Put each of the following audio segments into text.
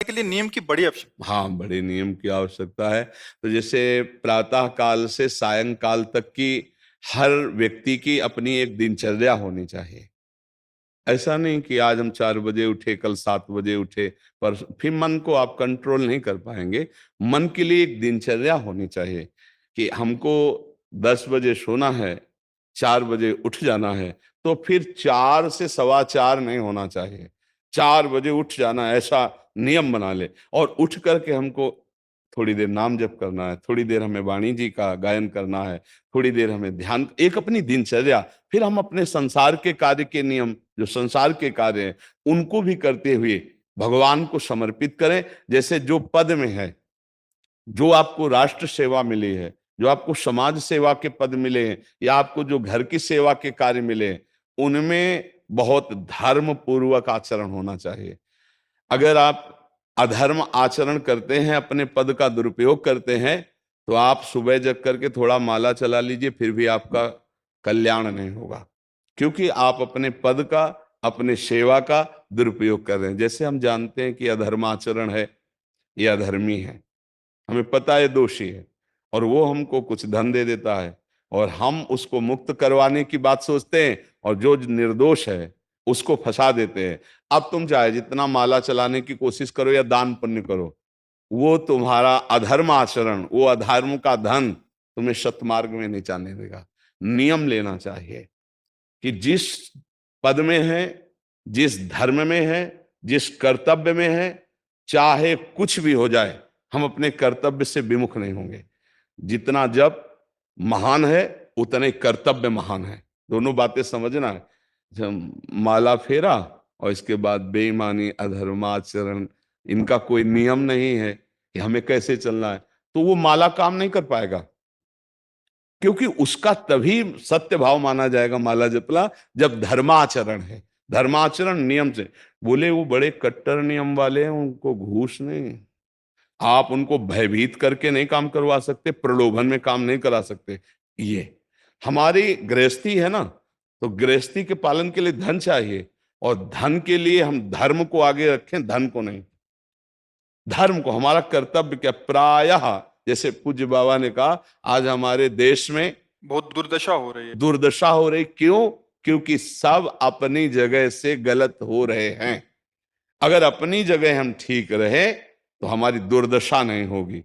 के लिए नियम की बड़ी आवश्यकता। हाँ, बड़े नियम की आवश्यकता है। तो जैसे प्रातः काल से सायंकाल तक की हर व्यक्ति की अपनी एक दिनचर्या होनी चाहिए। ऐसा नहीं कि आज हम 4 बजे उठे, कल 7 बजे उठे, पर फिर मन को आप कंट्रोल नहीं कर पाएंगे। मन के लिए एक दिनचर्या होनी चाहिए कि हमको 10 बजे सोना है, 4 बजे उठ जाना है। तो फिर 4 से 4:15 नहीं होना चाहिए, 4 बजे उठ जाना, ऐसा नियम बना ले। और उठ करके हमको थोड़ी देर नाम जप करना है, थोड़ी देर हमें वाणी जी का गायन करना है, थोड़ी देर हमें ध्यान, एक अपनी दिनचर्या। फिर हम अपने संसार के कार्य के नियम, जो संसार के कार्य हैं, उनको भी करते हुए भगवान को समर्पित करें। जैसे जो पद में है, जो आपको राष्ट्र सेवा मिली है, जो आपको समाज सेवा के पद मिले हैं, या आपको जो घर की सेवा के कार्य मिले हैं, उनमें बहुत धर्म पूर्वक आचरण होना चाहिए। अगर आप अधर्म आचरण करते हैं, अपने पद का दुरुपयोग करते हैं, तो आप सुबह जग करके थोड़ा माला चला लीजिए, फिर भी आपका कल्याण नहीं होगा। क्योंकि आप अपने पद का, अपने सेवा का दुरुपयोग कर रहे हैं। जैसे हम जानते हैं कि अधर्माचरण है, ये अधर्मी है, हमें पता है दोषी है, और वो हमको कुछ धन दे देता है, और हम उसको मुक्त करवाने की बात सोचते हैं, और जो निर्दोष है उसको फंसा देते हैं। अब तुम चाहे जितना माला चलाने की कोशिश करो या दान पुण्य करो, वो तुम्हारा अधर्म आचरण, वो अधर्म का धन तुम्हें सतमार्ग में नहीं जाने देगा। नियम लेना चाहिए कि जिस पद में है, जिस धर्म में है, जिस कर्तव्य में है, चाहे कुछ भी हो जाए, हम अपने कर्तव्य से विमुख नहीं होंगे। जितना जप महान है, उतने कर्तव्य महान है। दोनों बातें समझना है। जब माला फेरा और इसके बाद बेईमानी, अधर्माचरण, इनका कोई नियम नहीं है कि हमें कैसे चलना है, तो वो माला काम नहीं कर पाएगा। क्योंकि उसका तभी सत्य भाव माना जाएगा माला जपला, जब धर्माचरण है। धर्माचरण नियम से। बोले वो बड़े कट्टर नियम वाले हैं, उनको घूस नहीं, आप उनको भयभीत करके नहीं काम करवा सकते, प्रलोभन में काम नहीं करा सकते। ये हमारी गृहस्थी है ना, तो गृहस्थी के पालन के लिए धन चाहिए, और धन के लिए हम धर्म को आगे रखें, धन को नहीं। धर्म को, हमारा कर्तव्य क्या, प्रायः जैसे पूज्य बाबा ने कहा, आज हमारे देश में बहुत दुर्दशा हो रही है। दुर्दशा हो रही, क्यों? क्योंकि सब अपनी जगह से गलत हो रहे हैं। अगर अपनी जगह हम ठीक रहे तो हमारी दुर्दशा नहीं होगी।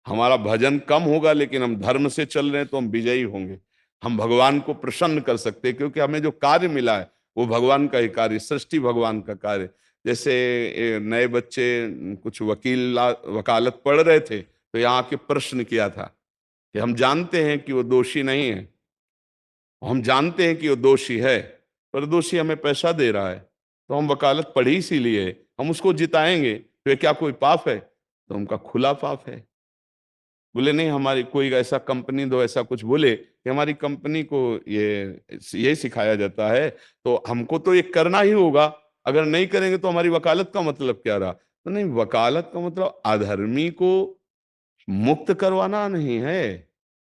हमारा भजन कम होगा, लेकिन हम धर्म से चल रहे हैं तो हम विजयी होंगे। हम भगवान को प्रसन्न कर सकते हैं, क्योंकि हमें जो कार्य मिला है वो भगवान का ही कार्य, सृष्टि भगवान का कार्य। जैसे नए बच्चे कुछ वकालत पढ़ रहे थे, तो यहाँ के प्रश्न किया था कि हम जानते हैं कि वो दोषी नहीं है, हम जानते हैं कि वो दोषी है, पर दोषी हमें पैसा दे रहा है, तो हम वकालत पढ़ी इसीलिए, हम उसको जिताएंगे, तो ये क्या कोई पाप है? तो उनका खुला पाप है। बोले नहीं, हमारी कोई ऐसा कंपनी दो, ऐसा कुछ बोले कि हमारी कंपनी को ये सिखाया जाता है, तो हमको तो ये करना ही होगा, अगर नहीं करेंगे तो हमारी वकालत का मतलब क्या रहा? तो नहीं, वकालत का मतलब अधर्मी को मुक्त करवाना नहीं है।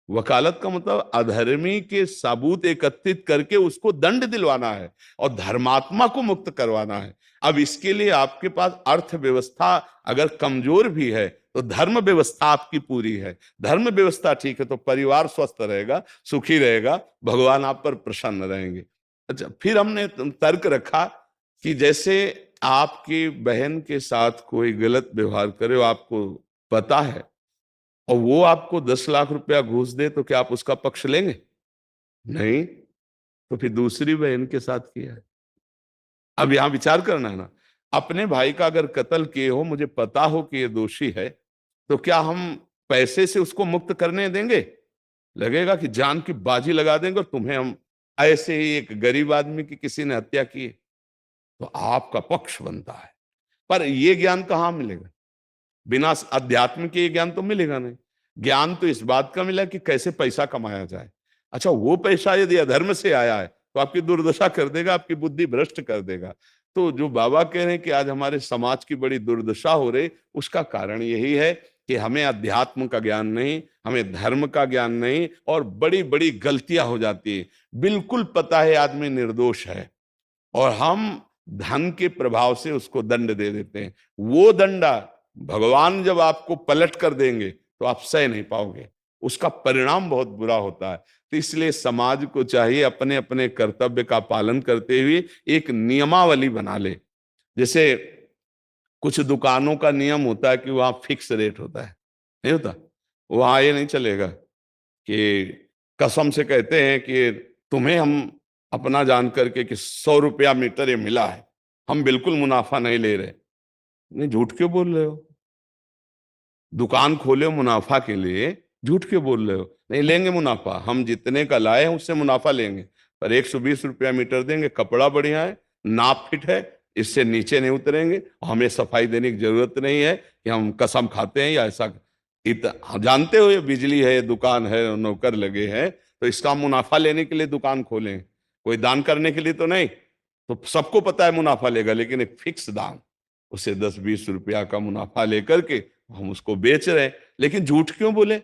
वकालत का मतलब अधर्मी के सबूत एकत्रित करके उसको दंड दिलवाना है, और धर्मात्मा को मुक्त करवाना है। अब इसके लिए आपके पास अर्थव्यवस्था अगर कमजोर भी है, तो धर्म व्यवस्था आपकी पूरी है। धर्म व्यवस्था ठीक है तो परिवार स्वस्थ रहेगा, सुखी रहेगा, भगवान आप पर प्रसन्न रहेंगे। अच्छा, फिर हमने तर्क रखा कि जैसे आपकी बहन के साथ कोई गलत व्यवहार करे, वो आपको पता है, और वो आपको 10 लाख रुपया घूस दे, तो क्या आप उसका पक्ष लेंगे? नहीं। तो फिर दूसरी बहन के साथ किया है। अब यहां विचार करना है ना, अपने भाई का अगर कत्ल किए हो, मुझे पता हो कि ये दोषी है, तो क्या हम पैसे से उसको मुक्त करने देंगे? लगेगा कि जान की बाजी लगा देंगे, और तुम्हें हम, ऐसे ही एक गरीब आदमी की किसी ने हत्या की है, तो आपका पक्ष बनता है। पर यह ज्ञान कहां मिलेगा? बिना अध्यात्म के ये ज्ञान तो मिलेगा नहीं। ज्ञान तो इस बात का मिला कि कैसे पैसा कमाया जाए। अच्छा, वो पैसा यदि अधर्म से आया है तो आपकी दुर्दशा कर देगा, आपकी बुद्धि भ्रष्ट कर देगा। तो जो बाबा कह रहे हैं कि आज हमारे समाज की बड़ी दुर्दशा हो रही, उसका कारण यही है कि हमें अध्यात्म का ज्ञान नहीं, हमें धर्म का ज्ञान नहीं, और बड़ी बड़ी गलतियां हो जाती है। बिल्कुल पता है आदमी निर्दोष है, और हम धन के प्रभाव से उसको दंड दे देते हैं। वो दंडा भगवान जब आपको पलट कर देंगे तो आप सह नहीं पाओगे, उसका परिणाम बहुत बुरा होता है। तो इसलिए समाज को चाहिए अपने अपने कर्तव्य का पालन करते हुए एक नियमावली बना ले। जैसे कुछ दुकानों का नियम होता है कि वहां फिक्स रेट होता है, नहीं होता? वहां ये नहीं चलेगा कि कसम से कहते हैं कि तुम्हें हम अपना जान करके कि 100 रुपया मीटर ये मिला है, हम बिल्कुल मुनाफा नहीं ले रहे। नहीं, झूठ क्यों बोल रहे हो? दुकान खोले हो मुनाफा के लिए, झूठ क्यों बोल रहे हो? नहीं लेंगे मुनाफा, हम जितने का लाए हैं उससे मुनाफा लेंगे, पर 120 रुपया मीटर देंगे, कपड़ा बढ़िया है, नाप फिट है, इससे नीचे नहीं उतरेंगे, हमें सफाई देने की जरूरत नहीं है कि हम कसम खाते हैं या ऐसा। हम जानते हो ये बिजली है, ये दुकान है, नौकर लगे हैं, तो इसका मुनाफा लेने के लिए दुकान खोलें, कोई दान करने के लिए तो नहीं। तो सबको पता है मुनाफा लेगा, लेकिन एक फिक्स दाम, उसे 10-20 रुपया का मुनाफा लेकर के हम उसको बेच रहे हैं। लेकिन झूठ क्यों बोले?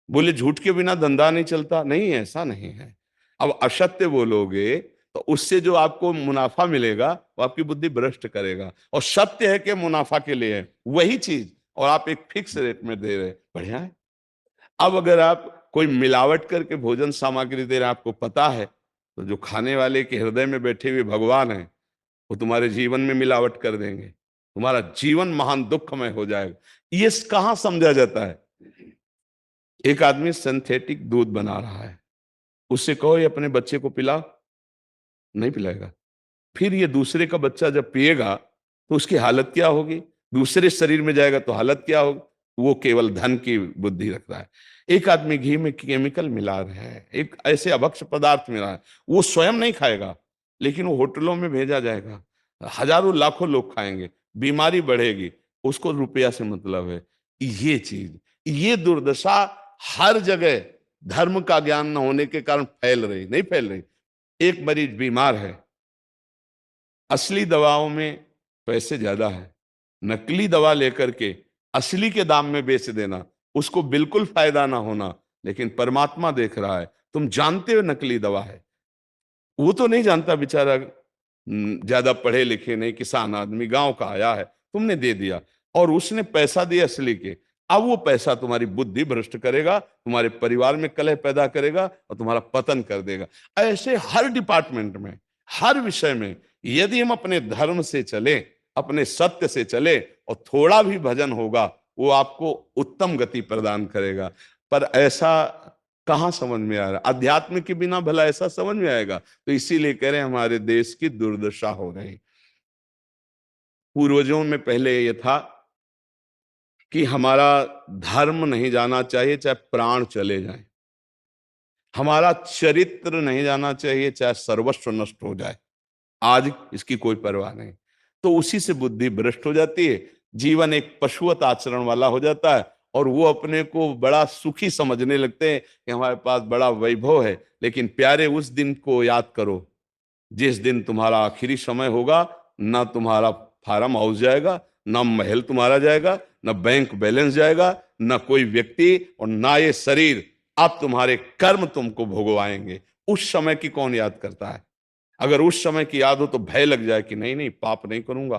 बोले झूठ के बिना धंधा नहीं चलता। नहीं, ऐसा नहीं है। अब असत्य बोलोगे तो उससे जो आपको मुनाफा मिलेगा वो आपकी बुद्धि भ्रष्ट करेगा, और सत्य है कि मुनाफा के लिए है वही चीज, और आप एक फिक्स रेट में दे रहे हैं, बढ़िया है। अब अगर आप कोई मिलावट करके भोजन सामग्री दे रहे हैं, आपको पता है, तो जो खाने वाले के हृदय में बैठे हुए भगवान है वो तुम्हारे जीवन में मिलावट कर देंगे, तुम्हारा जीवन महान दुखमय हो जाएगा। ये कहां समझा जाता है? एक आदमी सिंथेटिक दूध बना रहा है, उससे कहो ये अपने बच्चे को पिला, नहीं पिलाएगा। फिर ये दूसरे का बच्चा जब पिएगा तो उसकी हालत क्या होगी? दूसरे शरीर में जाएगा तो हालत क्या होगी? वो केवल धन की बुद्धि रख रहा है। एक आदमी घी में केमिकल मिला रहा है, एक ऐसे अभक्ष पदार्थ मिला है, वो स्वयं नहीं खाएगा, लेकिन वो होटलों में भेजा जाएगा, हजारों लाखों लोग खाएंगे, बीमारी बढ़ेगी, उसको रुपया से मतलब है। ये चीज, ये दुर्दशा हर जगह धर्म का ज्ञान न होने के कारण फैल रही, नहीं फैल रही। एक मरीज बीमार है, असली दवाओं में पैसे ज्यादा है, नकली दवा लेकर के असली के दाम में बेच देना, उसको बिल्कुल फायदा ना होना। लेकिन परमात्मा देख रहा है, तुम जानते हो नकली दवा है, वो तो नहीं जानता बेचारा, ज्यादा पढ़े लिखे नहीं, किसान आदमी गांव का आया है, तुमने दे दिया और उसने पैसा दिया असली के। अब वो पैसा तुम्हारी बुद्धि भ्रष्ट करेगा, तुम्हारे परिवार में कलह पैदा करेगा और तुम्हारा पतन कर देगा। ऐसे हर डिपार्टमेंट में, हर विषय में यदि हम अपने धर्म से चले, अपने सत्य से चले और थोड़ा भी भजन होगा, वो आपको उत्तम गति प्रदान करेगा। पर ऐसा कहां समझ में आ रहा? अध्यात्म के बिना भला ऐसा समझ में आएगा? तो इसीलिए कह रहे हैं हमारे देश की दुर्दशा हो रही। पूर्वजों में पहले ये था कि हमारा धर्म नहीं जाना चाहिए चाहे प्राण चले जाएं, हमारा चरित्र नहीं जाना चाहिए चाहे सर्वस्व नष्ट हो जाए। आज इसकी कोई परवाह नहीं, तो उसी से बुद्धि भ्रष्ट हो जाती है, जीवन एक पशुवत आचरण वाला हो जाता है, और वो अपने को बड़ा सुखी समझने लगते हैं कि हमारे पास बड़ा वैभव है। लेकिन प्यारे, उस दिन को याद करो जिस दिन तुम्हारा आखिरी समय होगा, ना तुम्हारा फार्म हाउस जाएगा, ना महल तुम्हारा जाएगा, ना बैंक बैलेंस जाएगा, ना कोई व्यक्ति, और ना ये शरीर। अब तुम्हारे कर्म तुमको भोगवाएंगे। उस समय की कौन याद करता है? अगर उस समय की याद हो तो भय लग जाए कि नहीं नहीं, पाप नहीं करूंगा,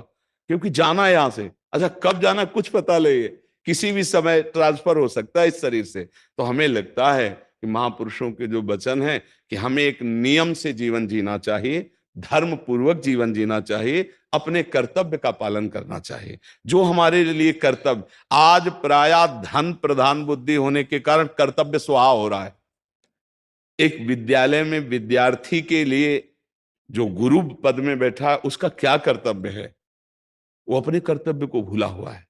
क्योंकि जाना है यहां से। अच्छा, कब जाना कुछ पता नहीं, किसी भी समय ट्रांसफर हो सकता है इस शरीर से। तो हमें लगता है कि महापुरुषों के जो वचन है कि हमें एक नियम से जीवन जीना चाहिए, धर्म पूर्वक जीवन जीना चाहिए, अपने कर्तव्य का पालन करना चाहिए। जो हमारे लिए कर्तव्य, आज प्रायः धन प्रधान बुद्धि होने के कारण कर्तव्य स्वाहा हो रहा है। एक विद्यालय में विद्यार्थी के लिए जो गुरु पद में बैठा है, उसका क्या कर्तव्य है? वो अपने कर्तव्य को भूला हुआ है।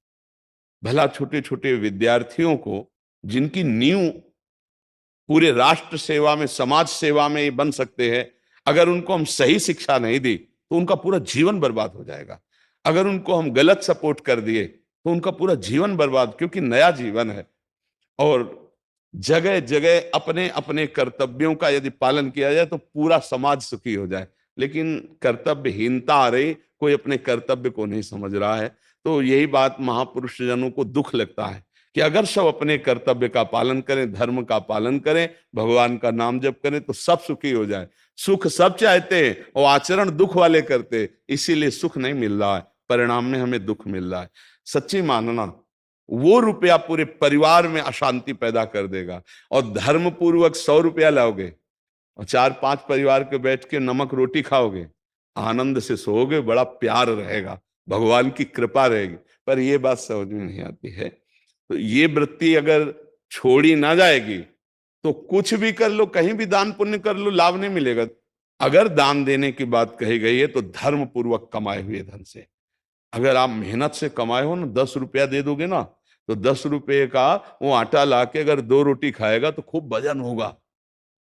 भला छोटे छोटे विद्यार्थियों को, जिनकी नींव पूरे राष्ट्र सेवा में, समाज सेवा में ये बन सकते हैं, अगर उनको हम सही शिक्षा नहीं दी तो उनका पूरा जीवन बर्बाद हो जाएगा। अगर उनको हम गलत सपोर्ट कर दिए तो उनका पूरा जीवन बर्बाद, क्योंकि नया जीवन है। और जगह जगह अपने अपने कर्तव्यों का यदि पालन किया जाए तो पूरा समाज सुखी हो जाए। लेकिन कर्तव्यहीनता आ रही, कोई अपने कर्तव्य को नहीं समझ रहा है। तो यही बात महापुरुष जनों को दुख लगता है कि अगर सब अपने कर्तव्य का पालन करें, धर्म का पालन करें, भगवान का नाम जप करें तो सब सुखी हो जाए। सुख सब चाहते हैं और आचरण दुख वाले करते हैं, इसीलिए सुख नहीं मिल रहा है, परिणाम में हमें दुख मिल रहा है। सच्ची मानना, वो रुपया पूरे परिवार में अशांति पैदा कर देगा। और धर्म पूर्वक 100 रुपया लाओगे और 4-5 परिवार के बैठ के नमक रोटी खाओगे, आनंद से सोओगे, बड़ा प्यार रहेगा, भगवान की कृपा रहेगी। पर ये बात समझ में नहीं आती है। तो ये वृत्ति अगर छोड़ी ना जाएगी तो कुछ भी कर लो, कहीं भी दान पुण्य कर लो, लाभ नहीं मिलेगा। अगर दान देने की बात कही गई है तो धर्म पूर्वक कमाए हुए धन से। अगर आप मेहनत से कमाए हो ना, 10 रुपया दे दोगे ना, तो 10 रुपये का वो आटा लाके अगर 2 रोटी खाएगा तो खूब वजन होगा।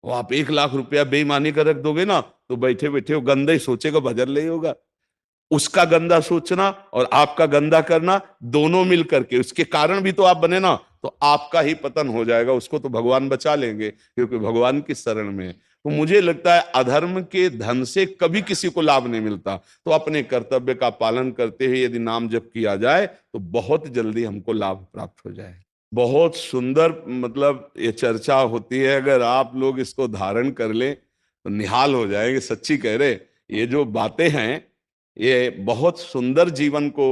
वो आप 1 लाख रुपया बेईमानी कर रख दोगे ना, तो बैठे बैठे वो गंदा ही सोचेगा, भजन नहीं होगा। उसका गंदा सोचना और आपका गंदा करना, दोनों मिल करके उसके कारण भी तो आप बने ना, तो आपका ही पतन हो जाएगा। उसको तो भगवान बचा लेंगे क्योंकि भगवान की शरण में है। तो मुझे लगता है अधर्म के धन से कभी किसी को लाभ नहीं मिलता। तो अपने कर्तव्य का पालन करते हुए यदि नाम जप किया जाए तो बहुत जल्दी हमको लाभ प्राप्त हो जाए। बहुत सुंदर, मतलब ये चर्चा होती है, अगर आप लोग इसको धारण कर लें तो निहाल हो जाएंगे। सच्ची कह रहे, ये जो बातें हैं ये बहुत सुंदर जीवन को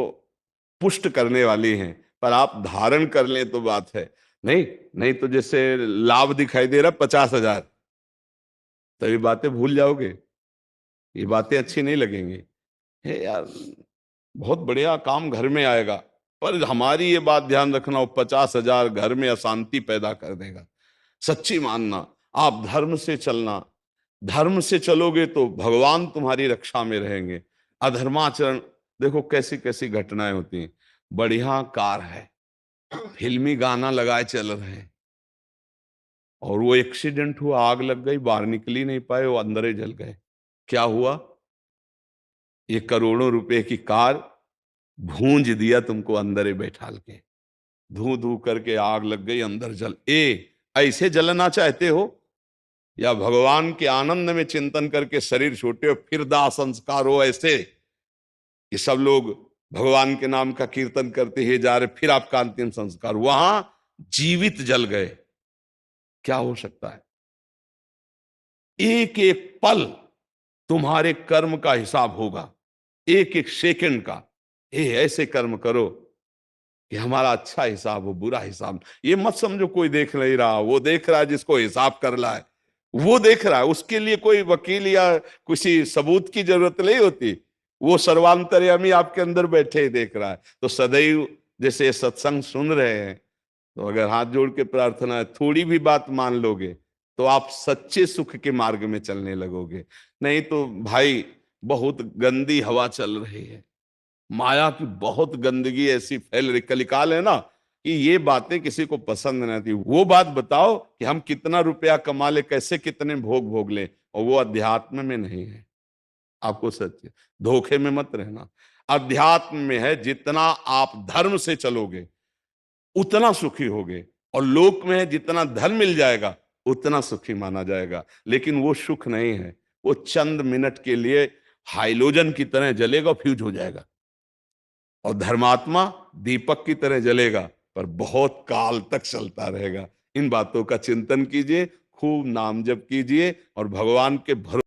पुष्ट करने वाली हैं, पर आप धारण कर लें तो बात है। नहीं नहीं तो जैसे लाभ दिखाई दे रहा 50,000, तो ये बातें भूल जाओगे, ये बातें अच्छी नहीं लगेंगी। हे यार, बहुत बढ़िया काम घर में आएगा, पर हमारी ये बात ध्यान रखना, वो 50,000 घर में अशांति पैदा कर देगा। सच्ची मानना, आप धर्म से चलना, धर्म से चलोगे तो भगवान तुम्हारी रक्षा में रहेंगे। अधर्माचरण, देखो कैसी कैसी घटनाएं होती हैं। बढ़िया कार है, फिल्मी गाना लगाए चल रहे हैं, और वो एक्सीडेंट हुआ, आग लग गई, बाहर निकल ही नहीं पाए, वो अंदर ही जल गए। क्या हुआ? ये करोड़ों रुपए की कार भूंज दिया तुमको अंदर ही बैठाल के, धू धू करके आग लग गई, अंदर जल। ऐसे जलना चाहते हो या भगवान के आनंद में चिंतन करके शरीर छोटे हो फिर दाह संस्कार हो ऐसे कि सब लोग भगवान के नाम का कीर्तन करते ही जा रहे, फिर आपका अंतिम संस्कार वहां जीवित जल गए? क्या हो सकता है? एक एक पल तुम्हारे कर्म का हिसाब होगा, एक एक सेकंड का। ऐसे कर्म करो कि हमारा अच्छा हिसाब हो, बुरा हिसाब। ये मत समझो कोई देख नहीं रहा, वो देख रहा है जिसको हिसाब करना है, वो देख रहा है। उसके लिए कोई वकील या किसी सबूत की जरूरत नहीं होती, वो सर्वांतर्यामी आपके अंदर बैठे ही देख रहा है। तो सदैव जैसे सत्संग सुन रहे हैं, तो अगर हाथ जोड़ के प्रार्थना है, थोड़ी भी बात मान लोगे तो आप सच्चे सुख के मार्ग में चलने लगोगे। नहीं तो भाई बहुत गंदी हवा चल रही है, माया की बहुत गंदगी ऐसी फैल रही, कलिकाल है ना, कि ये बातें किसी को पसंद नहीं आती। वो बात बताओ कि हम कितना रुपया कमा ले, कैसे कितने भोग भोग ले, और वो अध्यात्म में नहीं है। आपको सच धोखे में मत रहना, अध्यात्म में है। जितना आप धर्म से चलोगे उतना सुखी होगे, और लोक में है जितना धन मिल जाएगा उतना सुखी माना जाएगा। लेकिन वो सुख नहीं है, वो चंद मिनट के लिए हाइलोजन की तरह जलेगा, फ्यूज हो जाएगा। और धर्मात्मा दीपक की तरह जलेगा, पर बहुत काल तक चलता रहेगा। इन बातों का चिंतन कीजिए, खूब नाम जप कीजिए और भगवान के भरोसे